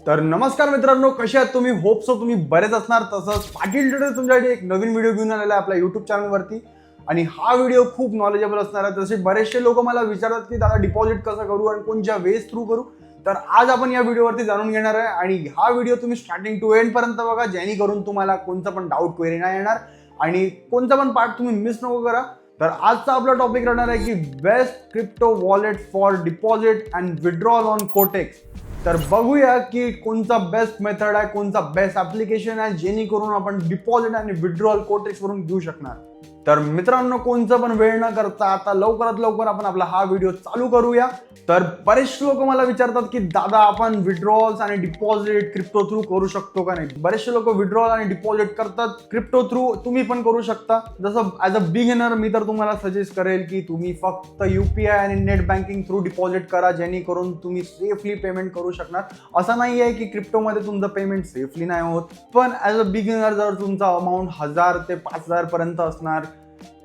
तर नमस्कार मित्रांनो, कसे आहात तुम्ही? होप सो तुम्ही बरेच असणार. तसंच पाटील ट्रेडर तुमच्यासाठी एक नवीन व्हिडिओ घेऊन आलेला आहे आपल्या युट्यूब चॅनलवरती आणि हा व्हिडिओ खूप नॉलेजेबल असणार आहे. तसे बरेचसे लोक मला विचारतात की दादा डिपॉझिट कसं करू आणि कोणत्या वेज थ्रू करू. तर आज आपण या व्हिडिओवरती जाणून घेणार आहे आणि हा व्हिडिओ तुम्ही स्टार्टिंग टू एंड पर्यंत बघा, जेणेकरून तुम्हाला कोणता पण डाऊट क्वेरी नाही येणार आणि कोणता पण पार्ट तुम्ही मिस नको करा. तर आजचा आपला टॉपिक राहणार आहे की best crypto wallet for deposit and withdrawal on कोटेक्स. तर बघूया की कोणता बेस्ट मेथड आहे, कोणता बेस्ट ऍप्लिकेशन आहे जेणेकरून आपण डिपॉझिट आणि विड्रॉल कोटेक्स वरून घेऊ शकणार. तर मित्रांनो, कोणतं पण वेळ न करता आता लवकरात लवकर आपण आपला हा व्हिडिओ चालू करूया. तर बरेचसे लोक मला विचारतात की दादा आपण विड्रॉल्स आणि डिपॉझिट क्रिप्टो थ्रू करू शकतो का नाही. बरेचसे लोक विड्रॉल आणि डिपॉझिट करतात क्रिप्टो थ्रू, तुम्ही पण करू शकता. जसं ॲज अ बिगिनर मी तर तुम्हाला सजेस्ट करेल की तुम्ही फक्त UPI आणि नेट बँकिंग थ्रू डिपॉझिट करा, जेणेकरून तुम्ही सेफली पेमेंट करू शकणार. असं नाही आहे की क्रिप्टोमध्ये तुमचं पेमेंट सेफली नाही होत, पण ॲज अ बिगिनर जर तुमचा अमाऊंट 1000 ते 5000 पर्यंत असणार,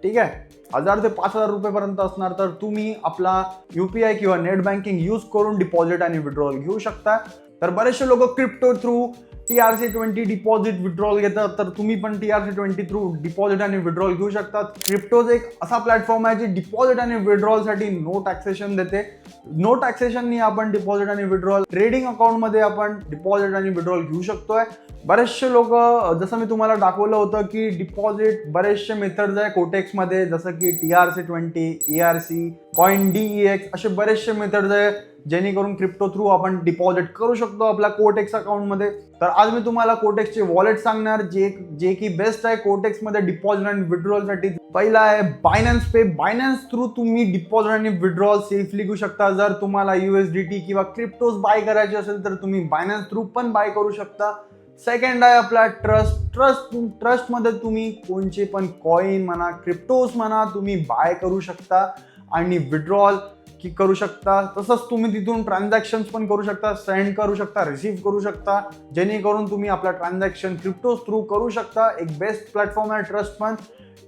ठीक आहे, 1000 ते 5000 रुपयेपर्यंत असणार, तर तुम्ही आपला UPI किंवा नेट बँकिंग यूज करून डिपॉझिट आणि विड्रॉल घेऊ शकता. तर बरेचसे लोक crypto through TRC20 deposit withdrawal घेतात, तर तुम्ही पण TRC20 थ्रू डिपॉझिट आणि विड्रॉल घेऊ शकतात. क्रिप्टोज एक असा प्लॅटफॉर्म आहे जे डिपॉझिट आणि विड्रॉलसाठी नो टॅक्सेशन देते. नो टॅक्सेशननी आपण डिपॉझिट आणि विड्रॉल ट्रेडिंग अकाउंटमध्ये आपण डिपॉझिट आणि विड्रॉल घेऊ शकतोय. बरेचसे लोक, जसं मी तुम्हाला दाखवलं होतं की डिपॉझिट बरेचसे मेथड्स आहे कोटेक्समध्ये, जसं की TRC20, ERC, CoinDEX असे बरेचसे मेथड्स आहे जेणेकरून क्रिप्टो थ्रू आपण डिपॉझिट करू शकतो आपल्या कोटेक्स अकाउंटमध्ये. तर आज मी तुम्हाला कोटेक्सचे वॉलेट सांगणार जे की बेस्ट आहे कोटेक्समध्ये डिपॉझिट आणि विड्रॉलसाठी. पहिला आहे बायनान्स पे. बायनान्स थ्रू तुम्ही डिपॉझिट आणि विड्रॉल सेफली घेऊ शकता. जर तुम्हाला USDT किंवा क्रिप्टोज बाय करायचे असेल तर तुम्ही बायनान्स थ्रू पण बाय करू शकता. सेकंड आहे आपला ट्रस्टमध्ये तुम्ही कोणचे पण कॉइन म्हणा, क्रिप्टोज म्हणा, तुम्ही बाय करू शकता आणि विड्रॉल करू शकता. तसंच तुम्ही तिथून ट्रान्झॅक्शन पण करू शकता, सेंड करू शकता, रिसीव्ह करू शकता, जेणेकरून तुम्ही आपला ट्रान्झॅक्शन क्रिप्टोज थ्रू करू शकता. एक बेस्ट प्लॅटफॉर्म आहे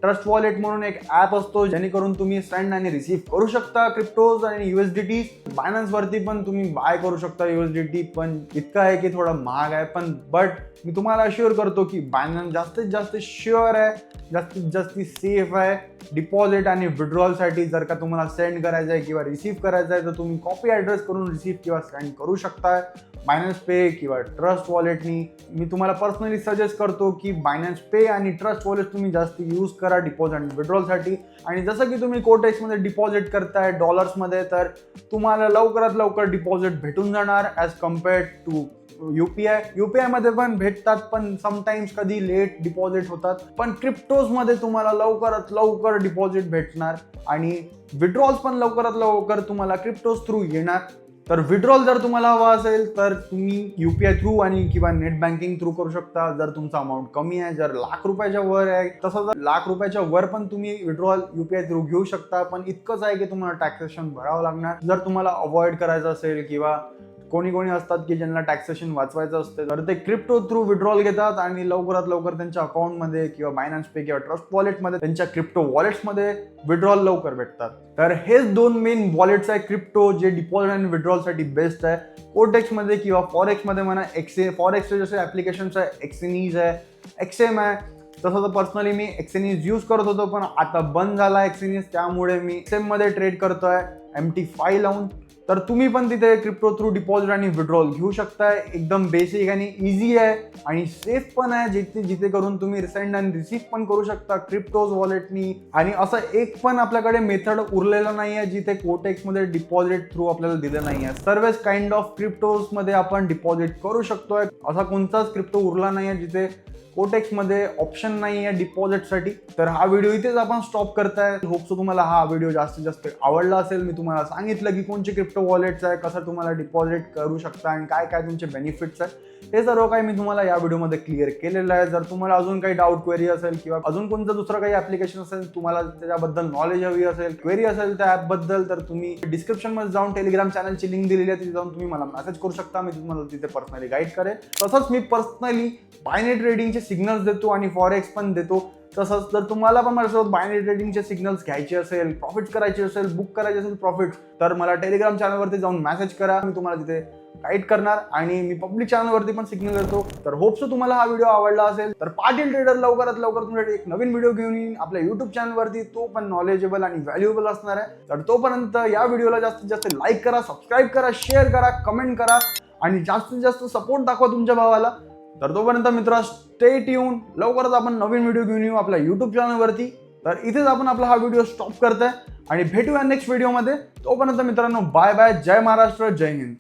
ट्रस्ट वॉलेट म्हणून एक ॲप असतो, जेणेकरून तुम्ही सेंड आणि रिसीव्ह करू शकता क्रिप्टोज आणि USDT. बायनान्स वरती पण तुम्ही बाय करू शकता USDT, पण इतकं आहे की थोडं महाग आहे, पण बट मी तुम्हाला अश्युअर करतो की बायनान्स जास्तीत जास्त शुअर आहे, जास्तीत जास्त सेफ आहे डिपॉझिट आणि विड्रॉलसाठी. जर का तुम्हाला सेंड करायचं आहे किंवा रिसीव्ह करायचं आहे तर तुम्ही कॉपी ॲड्रेस करून रिसीव्ह किंवा सेंड करू शकता बायनान्स पे किंवा ट्रस्ट वॉलेटनी. मी तुम्हाला पर्सनली सजेस्ट करतो की बायनान्स पे आणि ट्रस्ट वॉलेट तुम्ही जास्त यूज करा डिपॉझिट आणि विड्रॉलसाठी. आणि जसं की तुम्ही कोटेक्समध्ये डिपॉझिट करताय डॉलर्समध्ये, तर तुम्हाला लवकरात लवकर डिपॉझिट भेटून जाणार ॲज कम्पेअर्ड टू UPI मध्ये पण भेटतात, पण समटाइम्स कधी लेट डिपॉझिट होतात, पण क्रिप्टोजमध्ये तुम्हाला लवकरात लवकर डिपॉझिट भेटणार आणि विड्रॉल्स पण लवकरात लवकर तुम्हाला क्रिप्टोज थ्रू येणार. तर विड्रॉल जर तुम्हाला हवा असेल तर तुम्ही UPI थ्रू आणि किंवा नेट बँकिंग थ्रू करू शकता. जर तुमचा अमाऊंट कमी आहे, जर ₹1,00,000 वर आहे, तसं जर ₹1,00,000 वर पण तुम्ही विड्रॉल UPI थ्रू घेऊ शकता, पण इतकंच आहे की तुम्हाला टॅक्सेशन भरावं लागणार. जर तुम्हाला अवॉइड करायचं असेल किंवा कोणी असतात की ज्यांना टॅक्सेशन वाचवायचं असते, तर ते क्रिप्टो थ्रू विड्रॉल घेतात आणि लवकरात लवकर त्यांच्या अकाउंटमध्ये किंवा बायनान्स पे किंवा ट्रस्ट वॉलेटमध्ये त्यांच्या क्रिप्टो वॉलेट्समध्ये विड्रॉल लवकर भेटतात. तर हेच दोन मेन वॉलेट्स आहे क्रिप्टो जे डिपॉझिट आणि विड्रॉलसाठी बेस्ट आहे. कोटेक्समध्ये किंवा फॉरेक्समध्ये म्हणा, फॉरेक्सचे जसे ॲप्लिकेशन्स आहे, एक्सचेंज आहे, XM आहे. तसं तर पर्सनली मी एक्सचेंज यूज करत होतो, पण आता बंद झाला एक्सचेंज, त्यामुळे मी XM मध्ये ट्रेड करतोय MT5 लावून. तर तुम्ही पण तिथे क्रिप्टो थ्रू डिपॉझिट आणि विड्रॉल घेऊ शकताय. एकदम बेसिक आणि इझी आहे आणि सेफ पण आहे, जिथे करून तुम्ही सेंड आणि रिसीव्ह पण करू शकता क्रिप्टोज वॉलेटनी. आणि असं एक पण आपल्याकडे मेथड उरलेलं नाही आहे जिथे कोटेक्समध्ये डिपॉझिट थ्रू आपल्याला दिलं नाही आहे. सर्वच काइंड ऑफ क्रिप्टोजमध्ये आपण डिपॉझिट करू शकतोय. असा कोणताच क्रिप्टो उरला नाही आहे जिथे कोटेक्समध्ये ऑप्शन नाही आहे डिपॉझिटसाठी. तर हा व्हिडिओ इथेच आपण स्टॉप करताय. होप सो तुम्हाला हा व्हिडिओ जास्तीत जास्त आवडला असेल. मी तुम्हाला सांगितलं की कोणचे क्रिप्टो वॉलेट्स आहे, कसं तुम्हाला डिपॉझिट करू शकता आणि काय काय तुमचे बेनिफिट्स आहेत, हे सर्व काही मी तुम्हाला या व्हिडिओमध्ये क्लिअर केलेलं आहे. जर तुम्हाला अजून काही डाऊट क्वेरी असेल किंवा अजून कोणतं दुसरं काही ॲप्लिकेशन असेल, तुम्हाला त्याच्याबद्दल नॉलेज हवी असेल, क्वेरी असेल त्या ॲपबद्दल, तर तुम्ही डिस्क्रिप्शनमध्ये जाऊन टेलिग्राम चॅनलची लिंक दिलेली आहे, तिथे जाऊन तुम्ही मला मेसेज करू शकता. मी तुम्हाला तिथे पर्सनली गाईड करेन. तसंच मी पर्सनली बायनरी ट्रेडिंगचे सिग्नल्स देतो आणि फॉरेक्स पण देतो. तसंच जर तुम्हाला पण माझ्यासोबत बायनरी ट्रेडिंगचे सिग्नल्स घ्यायचे असेल, प्रॉफिट करायचे असेल, बुक करायचे असेल प्रॉफिट, तर मला टेलिग्राम चॅनलवरती जाऊन मेसेज करा. मी तुम्हाला तिथे गाईड करणार आणि मी पब्लिक चॅनलवरती पण सिग्नल करतो. तर होप सो तुम्हाला हा व्हिडिओ आवडला असेल. तर पाटील ट्रेडर लवकरात लवकर तुमच्यासाठी एक नवीन व्हिडिओ घेऊन येईन आपल्या युट्यूब चॅनलवरती. तो पण नॉलेजेबल आणि व्हॅल्युएबल असणार आहे. तर तोपर्यंत या व्हिडिओला जास्तीत जास्त लाईक करा, सबस्क्राईब करा, शेअर करा, कमेंट करा आणि जास्तीत जास्त सपोर्ट दाखवा तुमच्या भावाला. तर तोपर्यंत मित्र स्टे ट्यून. लवकरच आपण नवीन व्हिडिओ घेऊन येऊ आपल्या युट्यूब चॅनलवरती. तर इथेच आपण आपला हा व्हिडिओ स्टॉप करतोय आणि भेटूया नेक्स्ट व्हिडिओमध्ये. तोपर्यंत मित्रांनो बाय बाय. जय महाराष्ट्र, जय हिंद.